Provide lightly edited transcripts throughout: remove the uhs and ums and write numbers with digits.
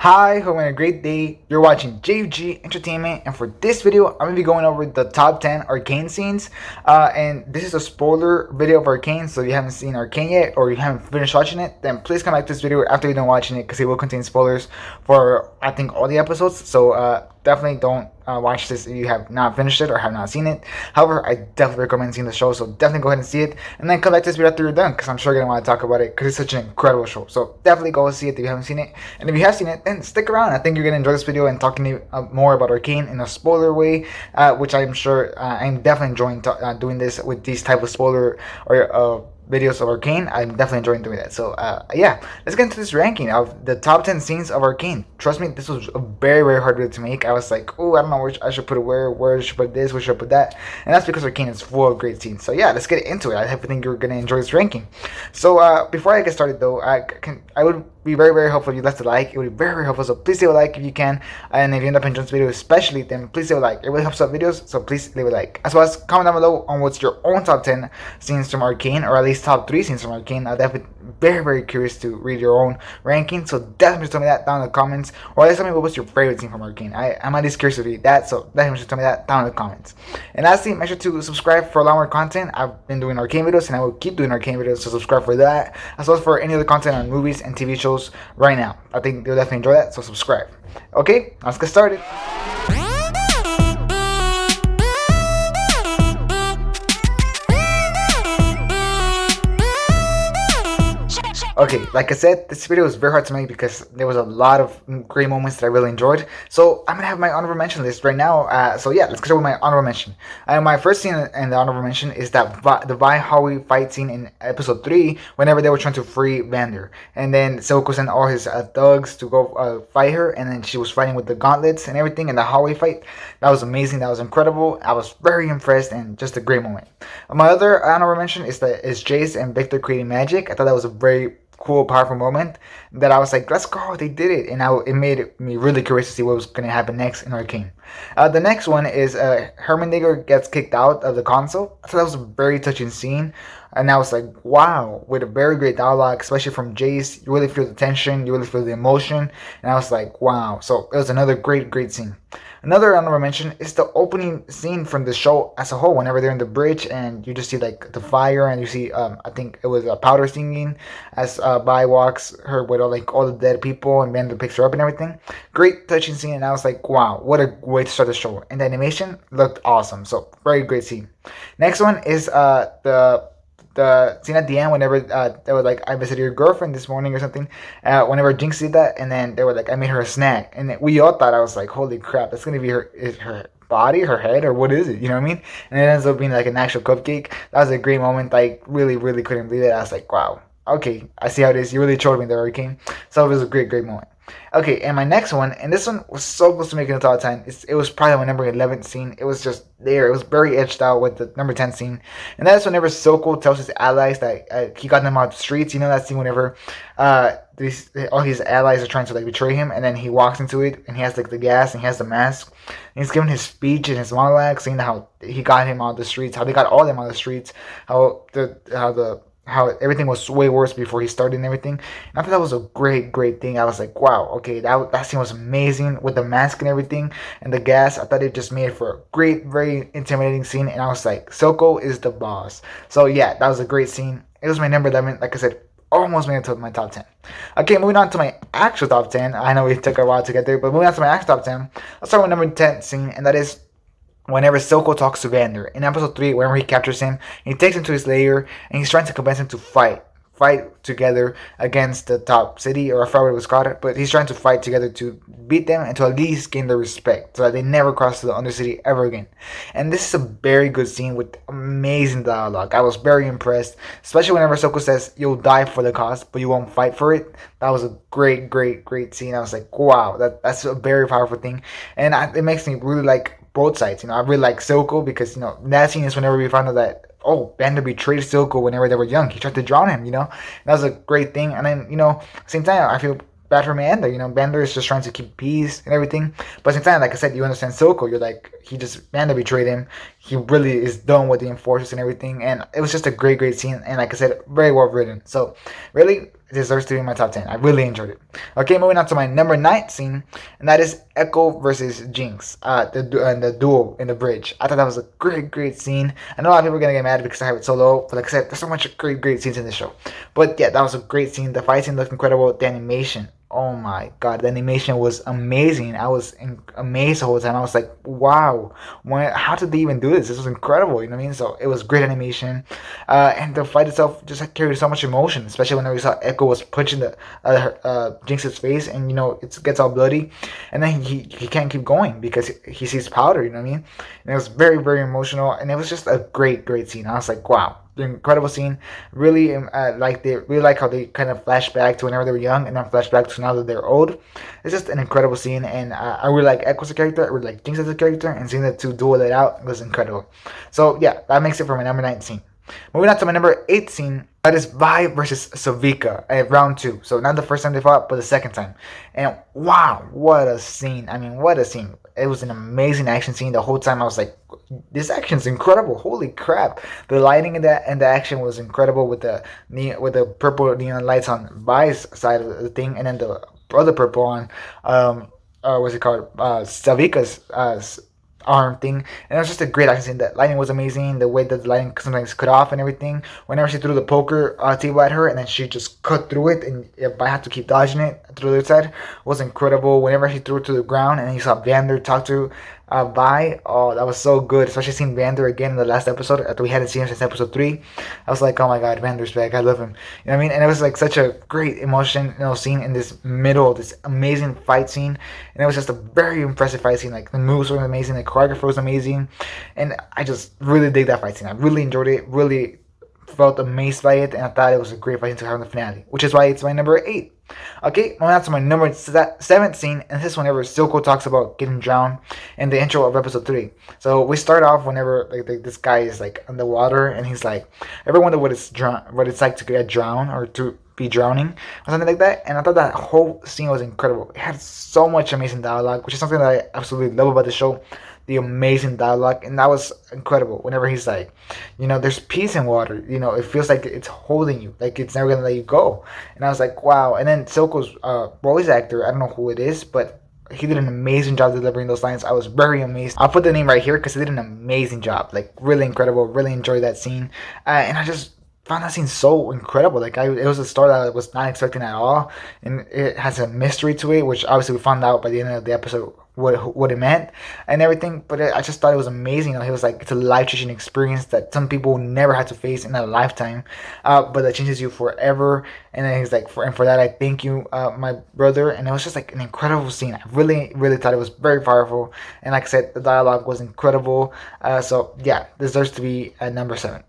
Hi, hope you're having a great day. You're watching JG Entertainment, and for this video, I'm gonna be going over the top 10 Arcane scenes. And this is a spoiler video of Arcane, so if you haven't seen Arcane yet, or you haven't finished watching it, then please come back to this video after you're done watching it, because it will contain spoilers for I think all the episodes. So definitely don't watch this if you have not finished it or have not seen it. However, I definitely recommend seeing the show, so definitely go ahead and see it, and then come back to this video after you're done, because I'm sure you're gonna want to talk about it, because it's such an incredible show. So definitely go see it if you haven't seen it, and if you have seen it, then stick around. I think you're gonna enjoy this video and talking to you more about Arcane in a spoiler way, which I'm sure I'm definitely enjoying doing this with these type of spoiler or videos of Arcane. I'm definitely enjoying doing that. So yeah, let's get into this ranking of the top 10 scenes of Arcane. Trust me, this was a very hard video to make. I was like, oh, I don't know where I should put it, where I should put this, where should I put that, and that's because Arcane is full of great scenes. So yeah, let's get into it. I think you're gonna enjoy this ranking. So before I get started though, I would be very helpful if you left a like. It would be very helpful, so please leave a like if you can, and if you end up enjoying this video especially, then please leave a like. It really helps out videos, so please leave a like, as well as comment down below on what's your own top 10 scenes from Arcane, or at least top 3 scenes from Arcane. I'm definitely very curious to read your own ranking, so definitely tell me that down in the comments, or at least tell me what was your favorite scene from Arcane. I'm at least curious to read that, so definitely tell me that down in the comments. And lastly, make sure to subscribe for a lot more content. I've been doing Arcane videos, and I will keep doing Arcane videos, so subscribe for that, as well as for any other content on movies and TV shows right now. I think you'll definitely enjoy that, so subscribe. Okay, let's get started. Okay, like I said, this video was very hard to make because there was a lot of great moments that I really enjoyed. So I'm gonna have my honorable mention list right now. So yeah, let's get started with my honorable mention. My first scene in the honorable mention is that the Vi Howie fight scene in episode 3, whenever they were trying to free Vander, and then Silco sent all his thugs to go fight her, and then she was fighting with the gauntlets and everything in the Howie fight. That was amazing. That was incredible. I was very impressed, and just a great moment. My other honorable mention is Jayce and Viktor creating magic. I thought that was a very cool, powerful moment that I was like, let's go, they did it. And it made me really curious to see what was going to happen next in Arcane. The next one is Hermenegger gets kicked out of the console. I thought that was a very touching scene, and I was like, wow, with a very great dialogue, especially from Jayce. You really feel the tension, you really feel the emotion, and I was like, wow. So it was another great scene. Another honorable mention is the opening scene from the show as a whole, whenever they're in the bridge and you just see like the fire, and you see I think it was Powder singing as Vi walks her with all the dead people, and Vander picks her up and everything. Great touching scene, and I was like, wow, what a way to start the show. And the animation looked awesome, so very great scene. Next one is the scene at the end, whenever they were like, I visited your girlfriend this morning or something, whenever Jinx did that, and then they were like, I made her a snack, and we all thought, I was like, holy crap, that's gonna be her body, her head, or what is it, you know what I mean? And it ends up being like an actual cupcake. That was a great moment. I really couldn't believe it. I was like, wow, okay, I see how it is. You really showed me the Arcane. So it was a great moment. Okay, and my next one, and this one was so close to making the top 10. It was probably my number 11 scene. It was just there. It was very edged out with the number 10 scene. And that's whenever Silco tells his allies that he got them out of the streets. You know that scene whenever all his allies are trying to like betray him, and then he walks into it, and he has like the gas, and he has the mask. And he's giving his speech and his monologue, saying how he got him out of the streets, how they got all of them out of the streets, how everything was way worse before he started and everything. And I thought that was a great thing. I was like, wow, okay, that scene was amazing with the mask and everything and the gas. I thought it just made for a great, very intimidating scene, and I was like, Silco is the boss. So yeah, that was a great scene. It was my number 11, like I said, almost made it to my top 10. Okay, moving on to my actual top 10. I know it took a while to get there, but moving on to my actual top 10, let's start with number 10 scene, and that is whenever Silco talks to Vander in episode 3, whenever he captures him, he takes him to his lair, and he's trying to convince him to fight together against the top city, or I forgot what it was called, but he's trying to fight together to beat them and to at least gain their respect, so that they never cross to the Undercity ever again. And this is a very good scene with amazing dialogue. I was very impressed, especially whenever Silco says, you'll die for the cause, but you won't fight for it. That was a great scene. I was like, wow, that's a very powerful thing, and it makes me really like both sides. I really like Silco because, that scene is whenever we found out that, Vander betrayed Silco whenever they were young. He tried to drown him, That was a great thing. And then, same time, I feel bad for Vander. Vander is just trying to keep peace and everything. But at the same time, like I said, you understand Silco. You're like, Vander betrayed him. He really is done with the Enforcers and everything. And it was just a great scene. And like I said, very well written. So, really, deserves to be in my top 10. I really enjoyed it. Okay, moving on to my number 9 scene, and that is Ekko versus Jinx, the duel in the bridge. I thought that was a great scene. I know a lot of people are gonna get mad because I have it so low, but like I said, there's so much great scenes in the show. But yeah, that was a great scene. The fight scene looked incredible. The animation, oh my god, the animation was amazing. I was amazed the whole time. I was like, wow, how did they even do this? This was incredible, you know what I mean? So it was great animation, and the fight itself just carried so much emotion, especially whenever we saw Ekko was punching the Jinx's face, and it gets all bloody, and then he can't keep going because he sees powder, you know what I mean? And it was very emotional, and it was just a great scene. I was like, wow, the incredible scene. Really really like how they kind of flash back to whenever they were young and then flash back to now that they're old. It's just an incredible scene, and I really like Ekko as a character. I really like Jinx as a character, and seeing the two duel it out was incredible. So yeah, that makes it for my number 9 scene. Moving on to my number 8 scene, that is Vi versus Savika at round 2. So not the first time they fought, but the second time. And wow, what a scene. I mean, what a scene. It was an amazing action scene. The whole time I was like, this action's incredible. Holy crap. The lighting in that and the action was incredible with the purple neon lights on Vi's side of the thing, and then the other purple on what's it called? Savika's arm thing, and it was just a great action scene. The lighting was amazing. The way that the lighting sometimes cut off and everything. Whenever she threw the poker table at her, and then she just cut through it, and I had to keep dodging it through the other side, was incredible. Whenever she threw it to the ground, and then you saw Vander talk to Vi, oh, that was so good. Especially seeing Vander again in the last episode after we hadn't seen him since episode 3. I was like, oh my god, Vander's back. I love him. You know what I mean? And it was like such a great emotion, scene in this middle of this amazing fight scene. And it was just a very impressive fight scene. Like the moves were amazing, the choreographer was amazing, and I just really dig that fight scene. I really enjoyed it. Really felt amazed by it, and I thought it was a great fight scene to have in the finale, which is why it's my number 8. Okay, moving on to my number 7 scene, and this is whenever Silco talks about getting drowned in the intro of episode 3. So we start off whenever this guy is like underwater, and he's like, ever wonder what it's like to get drowned or to be drowning or something like that? And I thought that whole scene was incredible. It had so much amazing dialogue, which is something that I absolutely love about the show. The amazing dialogue, and that was incredible. Whenever he's like, there's peace in water. It feels like it's holding you, like it's never gonna let you go. And I was like, wow. And then Silco's voice actor, I don't know who it is, but he did an amazing job delivering those lines. I was very amazed. I'll put the name right here because he did an amazing job. Like really incredible. Really enjoyed that scene, and I just found that scene so incredible. Like it was a story that I was not expecting at all, and it has a mystery to it, which obviously we found out by the end of the episode what it meant and everything. But I just thought it was amazing. He was like, it's a life-changing experience that some people never had to face in a lifetime, but that changes you forever. And then he's like, for that I thank you, my brother. And it was just like an incredible scene. I really thought it was very powerful, and like I said, the dialogue was incredible. So yeah, deserves to be at number 7.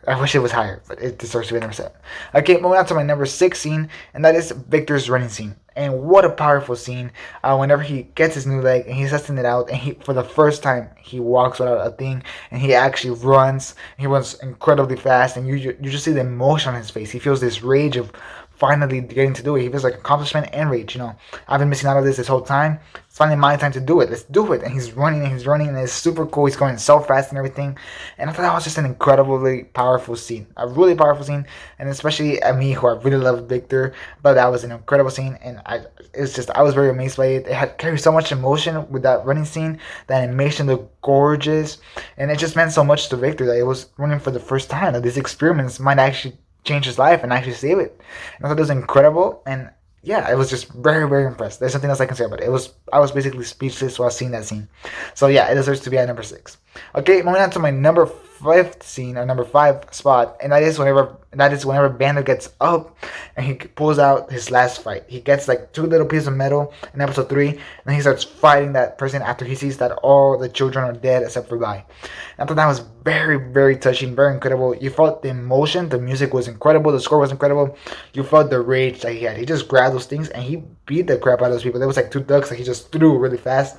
I wish it was higher, but it deserves to be number 7. Okay, moving on to my number 6 scene, and that is Viktor's running scene. And what a powerful scene. Whenever he gets his new leg and he's testing it out, and for the first time he walks without a thing, and he actually runs. He runs incredibly fast, and you just see the emotion on his face. He feels this rage of finally getting to do it. He feels like accomplishment and rage. I've been missing out on this whole time. It's finally my time to do it. Let's do it. And he's running, and it's super cool. He's going so fast and everything. And I thought that was just an incredibly powerful scene. A really powerful scene. And especially at me, who I really love Viktor, but that was an incredible scene. And I was very amazed by it. It had carried so much emotion with that running scene. The animation looked gorgeous. And it just meant so much to Viktor that it was running for the first time. That these experiments might actually change his life and actually save it. And I thought it was incredible, and yeah, I was just very impressed. There's something else I can say about it. I was basically speechless while seeing that scene. So yeah, it deserves to be at number 6. Okay, moving on to my number 5 scene, or number 5 spot, and that is whenever Vander gets up and he pulls out his last fight. He gets like 2 little pieces of metal in episode 3, and then he starts fighting that person after he sees that all the children are dead except for Vi. I thought that was very touching, very incredible. You felt the emotion, the music was incredible, the score was incredible. You felt the rage that he had. He just grabbed those things and he beat the crap out of those people. There was like 2 ducks that he just threw really fast.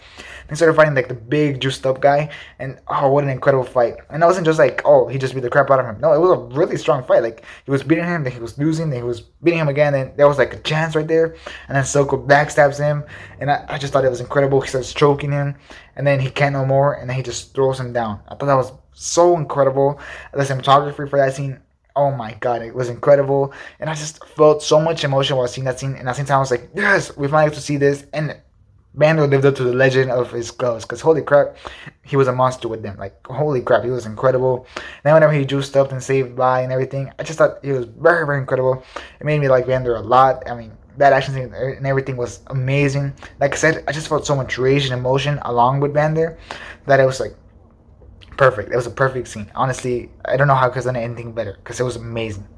They started fighting like the big juiced up guy, and oh, what an incredible fight. And it wasn't just like, oh, he just beat the crap out of him. No, it was a really strong fight. Like he was beating him, then he was losing, then he was beating him again, and there was like a chance right there, and then Silco backstabs him, and I just thought it was incredible. He starts choking him, and then he can't no more, and then he just throws him down. I thought that was so incredible. The cinematography for that scene, oh my god, it was incredible, and I just felt so much emotion while seeing that scene. And at the same time, I was like, yes, we finally get to see this. And Vander lived up to the legend of his gloves, because holy crap, he was a monster with them. Like holy crap, he was incredible. And then whenever he juiced up and saved Vi and everything, I just thought he was very very incredible. It made me like Vander a lot. I mean, that action scene and everything was amazing. Like I said, I just felt so much rage and emotion along with Vander that it was like perfect. It was a perfect scene. Honestly, I don't know how I could have done anything better because it was amazing.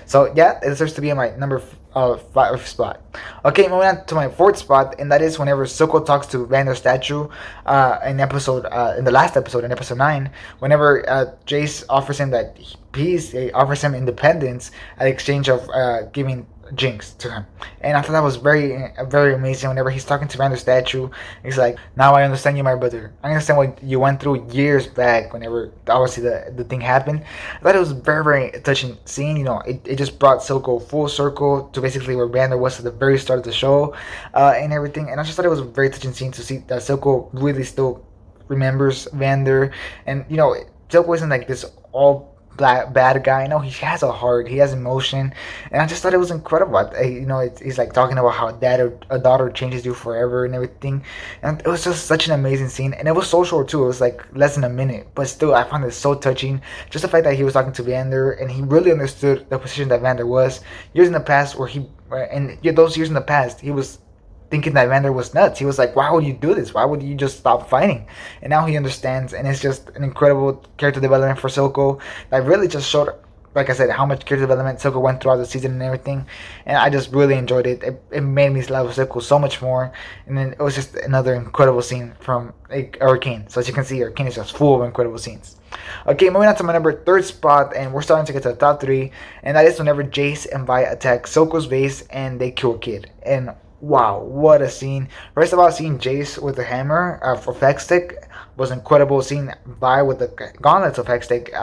So yeah, it deserves to be in my number 5 spot. Okay, moving on to my 4th spot, and that is whenever Silco talks to Vander's statue in the last episode, in episode 9, whenever Jayce offers him that peace, he offers him independence at exchange of giving Jinx to him. And I thought that was very very amazing. Whenever he's talking to Vander's statue, he's like, now I understand you, my brother. I understand what you went through years back whenever obviously the thing happened. I thought it was very very touching scene. You know, it just brought Silco full circle to basically where Vander was at the very start of the show, and everything. And I just thought it was a very touching scene to see that Silco really still remembers Vander. And you know, Silco isn't like this all bad guy. No, he has a heart. He has emotion, and I just thought it was incredible. You know, he's like talking about how a daughter changes you forever and everything, and it was just such an amazing scene. And it was so short too. It was like less than a minute, but still, I found it so touching. Just the fact that he was talking to Vander, and he really understood the position that Vander was years in the past, and those years in the past, he was thinking that Vander was nuts. He was like, why would you do this? Why would you just stop fighting? And now he understands, and it's just an incredible character development for Silco that really just showed, like I said, how much character development Silco went throughout the season and everything. And I just really enjoyed it. It made me love Silco so much more. And then it was just another incredible scene from Arcane. So as you can see, Arcane is just full of incredible scenes. Okay, moving on to my number 3rd spot, and we're starting to get to the top 3, and that is whenever Jayce and Vi attack Silco's base and they kill Kid. And wow, what a scene. First of all, seeing Jayce with the hammer for Stick was incredible. Seeing Vi with the gauntlets of Stick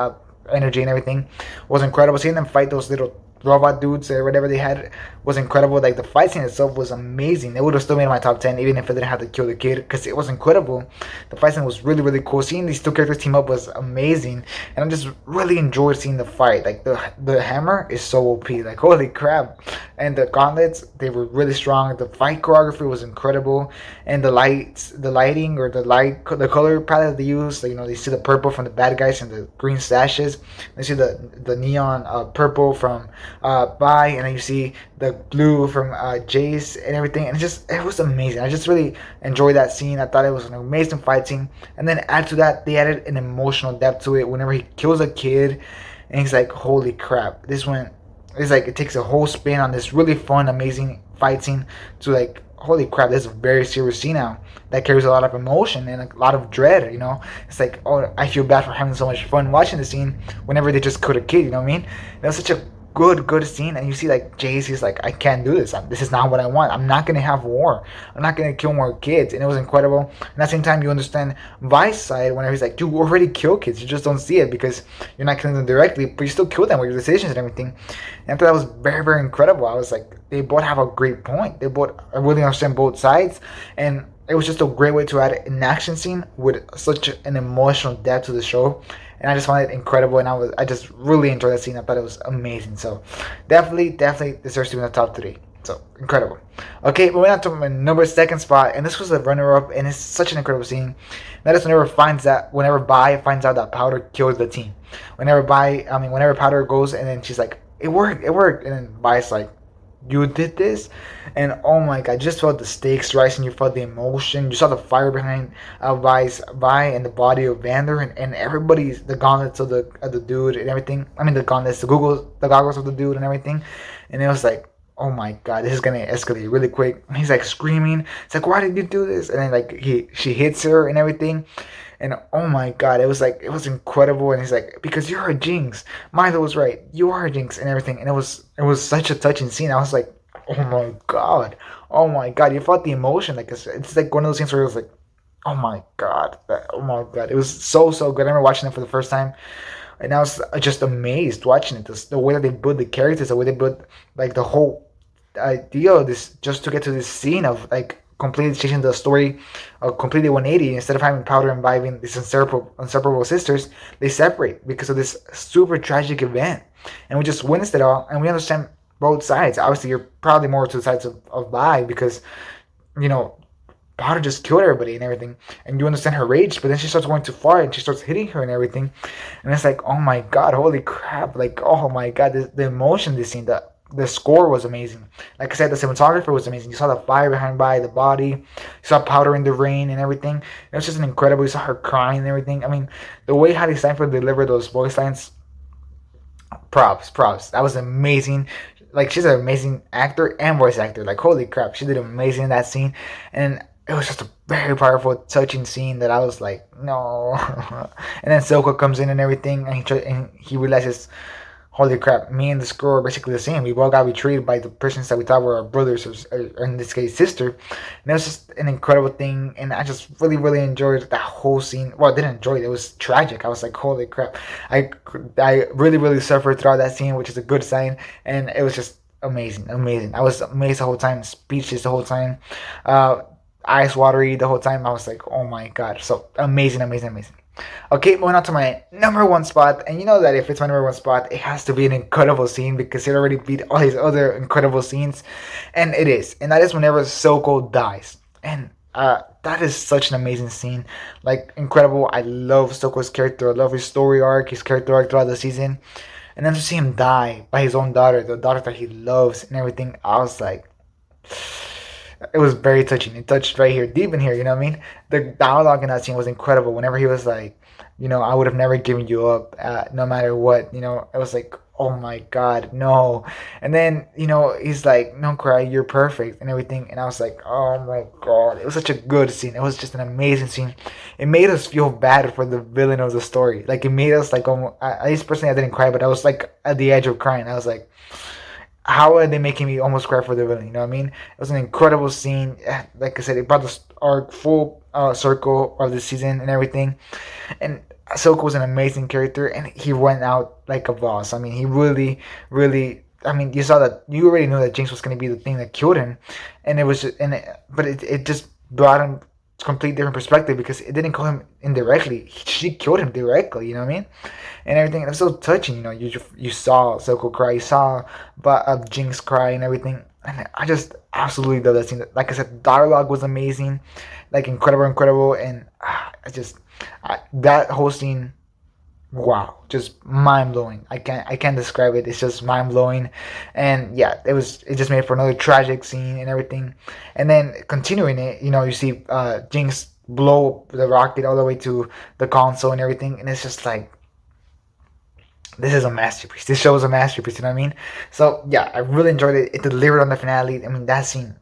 energy and everything was incredible. Seeing them fight those little robot dudes or whatever they had was incredible. Like the fight scene itself was amazing. It would have still made my top 10 even if I didn't have to kill the kid, because it was incredible. The fight scene was really really cool. Seeing these two characters team up was amazing, and I just really enjoyed seeing the fight. Like the hammer is so OP, like holy crap. And the gauntlets, they were really strong. The fight choreography was incredible, and the lighting or the color palette they used, you know, they see the purple from the bad guys and the green sashes. They see the neon purple from Vi, and then you see the blue from Jayce and everything, and it was amazing. I just really enjoyed that scene. I thought it was an amazing fight scene, and then add to that, they added an emotional depth to it whenever he kills a kid, and he's like, holy crap, this one, it's like it takes a whole spin on this really fun, amazing fight scene to like, holy crap, this is a very serious scene now that carries a lot of emotion and a lot of dread, you know. It's like, oh, I feel bad for having so much fun watching the scene whenever they just killed a kid, you know what I mean? It was such a good scene, and you see like Jayce, he's like, I can't do this. This is not what I want. I'm not gonna have war. I'm not gonna kill more kids. And it was incredible. And at the same time, you understand Vi's side whenever he's like, you already kill kids. You just don't see it because you're not killing them directly, but you still kill them with your decisions and everything. And I thought that was very very incredible. I was like, they both have a great point. I really understand both sides, and it was just a great way to add an action scene with such an emotional depth to the show. And I just found it incredible, and I just really enjoyed that scene. I thought it was amazing. So definitely deserves to be in the top 3. So incredible. Okay, moving on to my number 2nd spot, and this was a runner-up, and it's such an incredible scene. That is whenever Vi finds out that Powder kills the team. Whenever Powder goes, and then she's like, it worked, and then Vi's like, you did this? And oh my god, you just felt the stakes rising. You felt the emotion. You saw the fire behind Vi and the body of Vander, and everybody's, the gauntlets of the dude and everything. I mean, the gauntlets, the goggles of the dude and everything. And it was like, oh my god, this is gonna escalate really quick. And he's like screaming. It's like, why did you do this? And then like she hits her and everything. And oh my god, it was incredible. And he's like, because you're a Jinx. Milo was right. You are a Jinx and everything. And it was such a touching scene. I was like, oh my god. Oh my god. You felt the emotion. Like it's like one of those things where it was like, oh my god. Oh my god. It was so good. I remember watching it for the first time, and I was just amazed watching it. The way that they built the characters, the way they built like the whole idea of this, just to get to this scene of like completely changing the story, completely 180. Instead of having Powder and Vi being these inseparable sisters, they separate because of this super tragic event, and we just witnessed it all, and we understand both sides. Obviously, you're probably more to the sides of Vi because, you know, Powder just killed everybody and everything, and you understand her rage, but then she starts going too far and she starts hitting her and everything, and it's like, oh my god, holy crap, like, oh my god, the emotion this scene, the score was amazing. Like I said, the cinematographer was amazing. You saw the fire behind by the body, you saw Powder in the rain and everything. It was just an incredible. You saw her crying and everything. I mean, the way Hattie Steinfeld delivered those voice lines, props. That was amazing. Like, she's an amazing actor and voice actor. Like, holy crap, she did amazing in that scene, and it was just a very powerful, touching scene that I was like, no. And then Silco comes in and everything, and he realizes, holy crap, me and this girl are basically the same. We all got betrayed by the persons that we thought were our brothers, or in this case, sister. And it was just an incredible thing, and I just really, really enjoyed that whole scene. Well, I didn't enjoy it. It was tragic. I was like, holy crap. I really, really suffered throughout that scene, which is a good sign, and it was just amazing. I was amazed the whole time, speechless the whole time. Eyes watery the whole time. I was like, oh my god, so amazing. Okay, moving on to my number one spot, and you know that if it's my number one spot, it has to be an incredible scene because it already beat all these other incredible scenes, and it is, and that is whenever Silco dies, and that is such an amazing scene, like, incredible. I love Silco's character, I love his story arc, his character arc throughout the season, and then to see him die by his own daughter, the daughter that he loves and everything, I was like, it was very touching. It touched right here, deep in here, you know what I mean? The dialogue in that scene was incredible. Whenever he was like, I would have never given you up, no matter what, it was like, oh my god, no. And then, he's like, don't cry, you're perfect, and everything. And I was like, oh my god. It was such a good scene. It was just an amazing scene. It made us feel bad for the villain of the story. Like, it made us, like, almost, at least personally, I didn't cry, but I was, like, at the edge of crying. I was like, how are they making me almost cry for the villain? You know what I mean? It was an incredible scene. Like I said, it brought our full circle of the season and everything. And Silco was an amazing character, and he went out like a boss. I mean, he really, really. I mean, you saw that. You already knew that Jinx was going to be the thing that killed him, and it was. But it just brought him a complete different perspective because it didn't kill him indirectly. She killed him directly. You know what I mean? And everything. It was so touching. You saw Silco cry. You saw Jinx cry and everything. And I just absolutely love that scene. Like I said, dialogue was amazing, like incredible, and that whole scene, wow, just mind blowing. I can't describe it. It's just mind blowing, and yeah, it just made for another tragic scene and everything. And then continuing it, you see Jinx blow the rocket all the way to the console and everything, and it's just like, this is a masterpiece. This show is a masterpiece, you know what I mean? So, yeah, I really enjoyed it. It delivered on the finale. I mean, that scene,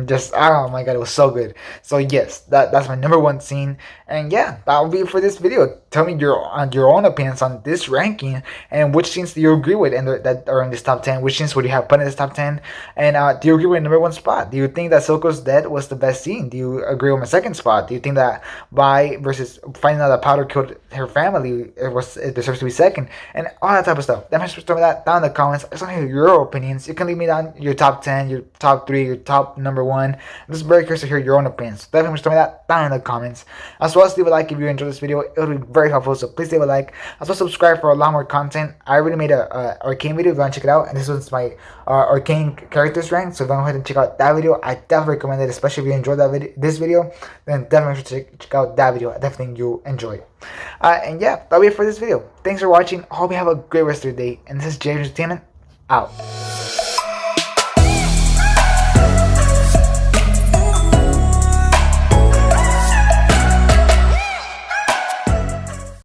just, oh my god, it was so good. So, yes, that's my number one scene. And yeah, that will be it for this video. Tell me your own opinions on this ranking, and which scenes do you agree with and that are in this top 10? Which scenes would you have put in this top 10? And do you agree with number one spot? Do you think that Silco's death was the best scene? Do you agree with my second spot? Do you think that Vi versus finding out that Powder killed her family, it deserves to be second? And all that type of stuff. Definitely tell me that down in the comments. I just want to hear your opinions. You can leave me down your top 10, your top 3, your top number 1. I'm just very curious to hear your own opinions. Definitely tell me that down in the comments. As well as leave a like if you enjoyed this video. It would be very helpful, so please leave a like. As well, subscribe for a lot more content. I already made a Arcane video if you want to check it out, and this was my Arcane characters rank, so if you go ahead and check out that video, I definitely recommend it, especially if you enjoyed this video, then definitely should check out that video. I definitely think you'll enjoy it. And yeah, that'll be it for this video. Thanks for watching. I hope you have a great rest of your day, and this is Jayce Entertainment, out.